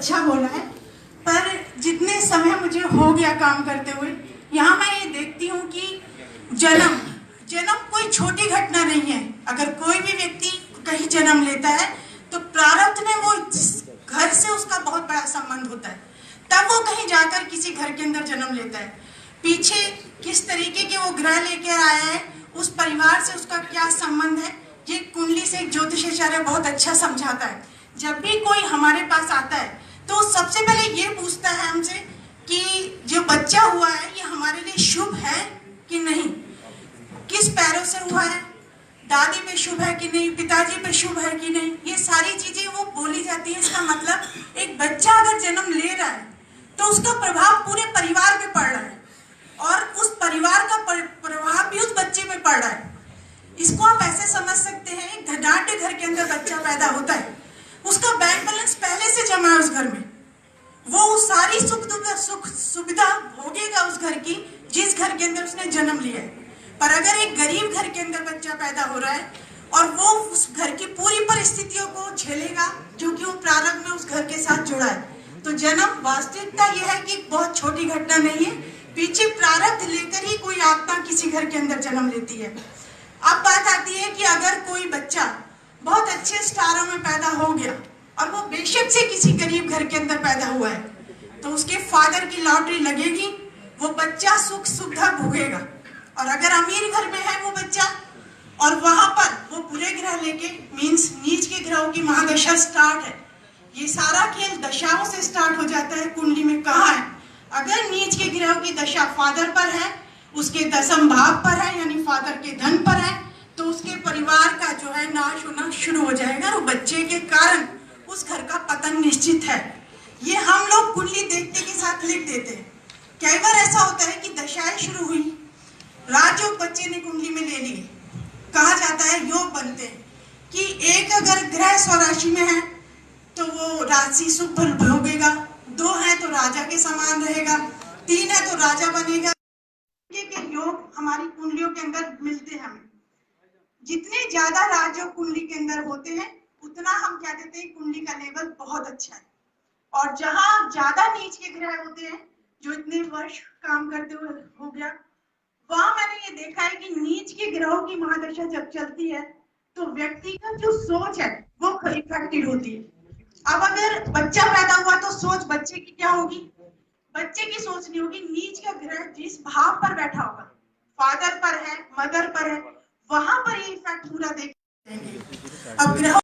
अच्छा बोला है, पर जितने समय मुझे हो गया काम करते हुए, यहाँ मैं ये देखती हूँ कि जन्म जन्म कोई छोटी घटना नहीं है। अगर कोई भी व्यक्ति कहीं जन्म लेता है तो प्रारब्ध में वो घर से उसका बहुत बड़ा संबंध होता है, तब वो कहीं जाकर किसी घर के अंदर जन्म लेता है। पीछे किस तरीके के वो ग्रह लेकर आया है, उस परिवार से उसका क्या संबंध है, ये कुंडली से एक ज्योतिषाचार्य बहुत अच्छा समझाता है। जब भी कोई हमारे पास आता है तो सबसे पहले ये पूछता है हमसे कि जो बच्चा हुआ है ये हमारे लिए शुभ है कि नहीं, किस पैरों से हुआ है, दादी पे शुभ है कि नहीं, पिताजी पे शुभ है कि नहीं, ये सारी चीजें वो बोली जाती है। इसका मतलब एक बच्चा अगर जन्म ले रहा है तो उसका प्रभाव पूरे परिवार पे पड़ रहा है और उस परिवार का प्रभाव भी उस बच्चे पे पड़ रहा है। इसको आप ऐसे समझ सकते हैं, एक धनाढ्य घर के अंदर बच्चा पैदा होता है, उसका बैंक बैलेंस पहले से जमा है उस घर में, वो सारी सुख सुविधा भोगेगा उस घर की जिस घर के अंदर उसने जन्म लिया है। पर अगर एक गरीब घर के अंदर बच्चा पैदा हो रहा है और वो उस घर की पूरी परिस्थितियों को झेलेगा जो कि वो प्रारब्ध में उस घर के साथ जुड़ा है, तो जन्म वास्तविकता यह है कि बहुत छोटी घटना नहीं है, पीछे प्रारब्ध लेकर ही कोई आत्मा किसी घर के अंदर जन्म लेती है। अब बात आती है कि अगर कोई बच्चा बहुत अच्छे स्टारों में पैदा हो गया और वो बेशक से किसी गरीब घर के अंदर पैदा हुआ है, तो उसके फादर की लॉटरी लगेगी, वो बच्चा सुख सुविधा भोगेगा। और अगर अमीर घर में है वो बच्चा और वहां पर वो बुरे ग्रह लेके मीन्स नीच के ग्रहों की महादशा स्टार्ट है, ये सारा खेल दशाओं से स्टार्ट हो जाता है। कुंडली में कहा है अगर नीच के ग्रहों की दशा फादर पर है, उसके दसम भाव पर है यानी फादर के धन पर है, तो उसके परिवार का जो है नाश होना शुरू हो जाएगा और बच्चे के कारण उस घर का पतन निश्चित है। ये हम लोग कुंडली देखते के साथ लिख देते हैं। कई बार ऐसा होता है कि दशाएं शुरू हुई, राजयोग बच्चे ने कुंडली में ले लिए, कहा जाता है योग बनते हैं कि एक अगर ग्रह स्वराशि में है तो वो राशि सुख भोगेगा, 2 है तो राजा के समान रहेगा, 3 है तो राजा बनेगा। के योग हमारी कुंडलियों के अंदर मिलते हैं हमें। जितने ज्यादा राजयोग कुंडली के अंदर होते हैं उतना हम क्या कहते हैं कुंडली का लेवल बहुत अच्छा है। और जहां ज्यादा नीच के ग्रह होते हैं जो इतने वर्ष काम करते हुए हो गया, वहां मैंने ये देखा है कि नीच के ग्रहों की महादशा जब चलती है तो व्यक्ति का जो सोच है वो इफेक्टिव होती है। अब अगर बच्चा पैदा हुआ तो सोच बच्चे की क्या होगी, बच्चे की सोच नहीं होगी, नीच का ग्रह जिस भाव पर बैठा होगा, फादर पर है, मदर पर है, वहां पर ये इफेक्ट पूरा देखेंगे। अब ग्रह